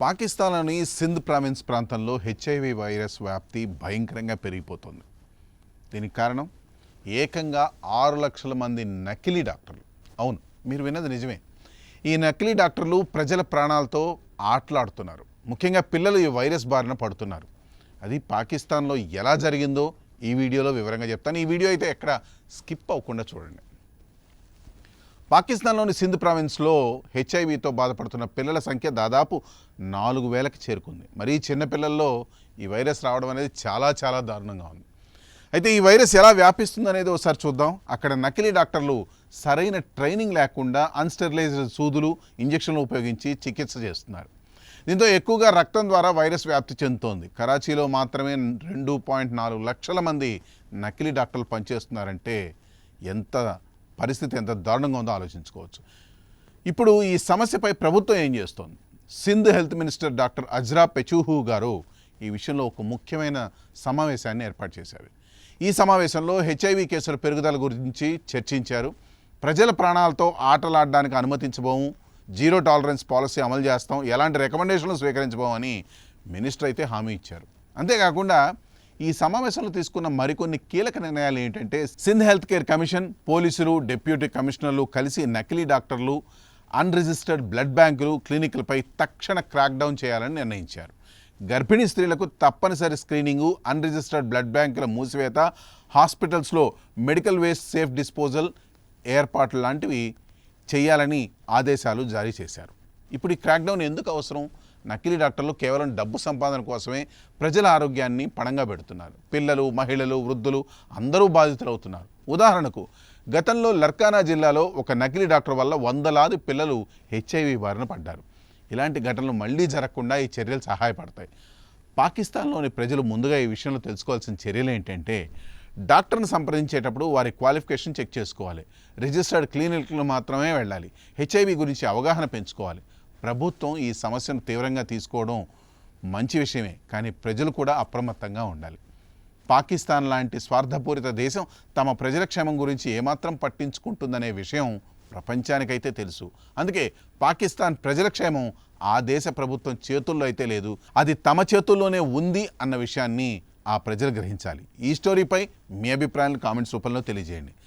పాకిస్తాన్లోని సింధ్ ప్రావిన్స్ ప్రాంతంలో HIV virus వ్యాప్తి భయంకరంగా పెరిగిపోతుంది. దీనికి కారణం ఏకంగా 6 లక్షల మంది నకిలీ డాక్టర్లు. అవును, మీరు విన్నది నిజమే. ఈ నకిలీ డాక్టర్లు ప్రజల ప్రాణాలతో ఆటలాడుతున్నారు. ముఖ్యంగా పిల్లలు ఈ వైరస్ బారిన పడుతున్నారు. అది పాకిస్తాన్లో ఎలా జరిగిందో ఈ వీడియోలో వివరంగా చెప్తాను. ఈ వీడియో అయితే ఎక్కడ స్కిప్ అవ్వకుండా చూడండి. పాకిస్తాన్లోని సింధ్ ప్రావిన్స్లో హెచ్ఐవితో బాధపడుతున్న పిల్లల సంఖ్య దాదాపు 4,000కి చేరుకుంది. మరి చిన్నపిల్లల్లో ఈ వైరస్ రావడం అనేది చాలా దారుణంగా ఉంది. అయితే ఈ వైరస్ ఎలా వ్యాపిస్తుంది అనేది ఒకసారి చూద్దాం. అక్కడ నకిలీ డాక్టర్లు సరైన ట్రైనింగ్ లేకుండా అన్స్టెరిలైజ్డ్ సూదులు, ఇంజక్షన్లు ఉపయోగించి చికిత్స చేస్తున్నారు. దీంతో ఎక్కువగా రక్తం ద్వారా వైరస్ వ్యాప్తి చెందుతోంది. కరాచీలో మాత్రమే 2.4 లక్షల మంది నకిలీ డాక్టర్లు పనిచేస్తున్నారంటే పరిస్థితి ఎంత దారుణంగా ఉందో ఆలోచించుకోవచ్చు. ఇప్పుడు ఈ సమస్యపై ప్రభుత్వం ఏం చేస్తోంది? సింధ్ హెల్త్ మినిస్టర్ డాక్టర్ అజ్రా పెచూహు గారు ఈ విషయంలో ఒక ముఖ్యమైన సమావేశాన్ని ఏర్పాటు చేశారు. ఈ సమావేశంలో హెచ్ఐవి కేసుల పెరుగుదల గురించి చర్చించారు. ప్రజల ప్రాణాలతో ఆటలాడడానికి అనుమతించబోము, జీరో టాలరెన్స్ పాలసీ అమలు చేస్తాం, ఎలాంటి రికమెండేషన్లు స్వీకరించబోమని మినిస్టర్ అయితే హామీ ఇచ్చారు. అంతేకాకుండా ఈ సమావేశంలో తీసుకున్న మరికొన్ని కీలక నిర్ణయాలు ఏంటంటే, సింధ్ హెల్త్ కేర్ కమిషన్, పోలీసులు, డిప్యూటీ కమిషనర్లు కలిసి నకిలీ డాక్టర్లు, అన్రిజిస్టర్డ్ బ్లడ్ బ్యాంకులు, క్లినిక్లపై తక్షణ క్రాక్డౌన్ చేయాలని నిర్ణయించారు. గర్భిణీ స్త్రీలకు తప్పనిసరి స్క్రీనింగు, అన్రిజిస్టర్డ్ బ్లడ్ బ్యాంకుల మూసివేత, హాస్పిటల్స్లో మెడికల్ వేస్ట్ సేఫ్ డిస్పోజల్ ఏర్పాట్లు లాంటివి చేయాలని ఆదేశాలు జారీ చేశారు. ఇప్పుడు ఈ క్రాక్డౌన్ ఎందుకు అవసరం? నకిలీ డాక్టర్లు కేవలం డబ్బు సంపాదన కోసమే ప్రజల ఆరోగ్యాన్ని పణంగా పెడుతున్నారు. పిల్లలు, మహిళలు, వృద్ధులు అందరూ బాధితులవుతున్నారు. ఉదాహరణకు గతంలో లర్కానా జిల్లాలో ఒక నకిలీ డాక్టర్ వల్ల వందలాది పిల్లలు హెచ్ఐవి బారిన పడ్డారు. ఇలాంటి ఘటనలు మళ్లీ జరగకుండా ఈ చర్యలు సహాయపడతాయి. పాకిస్తాన్లోని ప్రజలు ముందుగా ఈ విషయంలో తెలుసుకోవాల్సిన చర్యలు ఏంటంటే, డాక్టర్ని సంప్రదించేటప్పుడు వారి క్వాలిఫికేషన్ చెక్ చేసుకోవాలి. రిజిస్టర్డ్ క్లినిక్లు మాత్రమే వెళ్ళాలి. హెచ్ఐవి గురించి అవగాహన పెంచుకోవాలి. ప్రభుత్వం ఈ సమస్యను తీవ్రంగా తీసుకోవడం మంచి విషయమే, కానీ ప్రజలు కూడా అప్రమత్తంగా ఉండాలి. పాకిస్తాన్ లాంటి స్వార్థపూరిత దేశం తమ ప్రజల క్షేమం గురించి ఏమాత్రం పట్టించుకుంటుందనే విషయం ప్రపంచానికైతే తెలుసు. అందుకే పాకిస్తాన్ ప్రజల క్షేమం ఆ దేశ ప్రభుత్వం చేతుల్లో అయితే లేదు, అది తమ చేతుల్లోనే ఉంది అన్న విషయాన్ని ఆ ప్రజలు గ్రహించాలి. ఈ స్టోరీపై మీ అభిప్రాయాలను కామెంట్స్ రూపంలో తెలియజేయండి.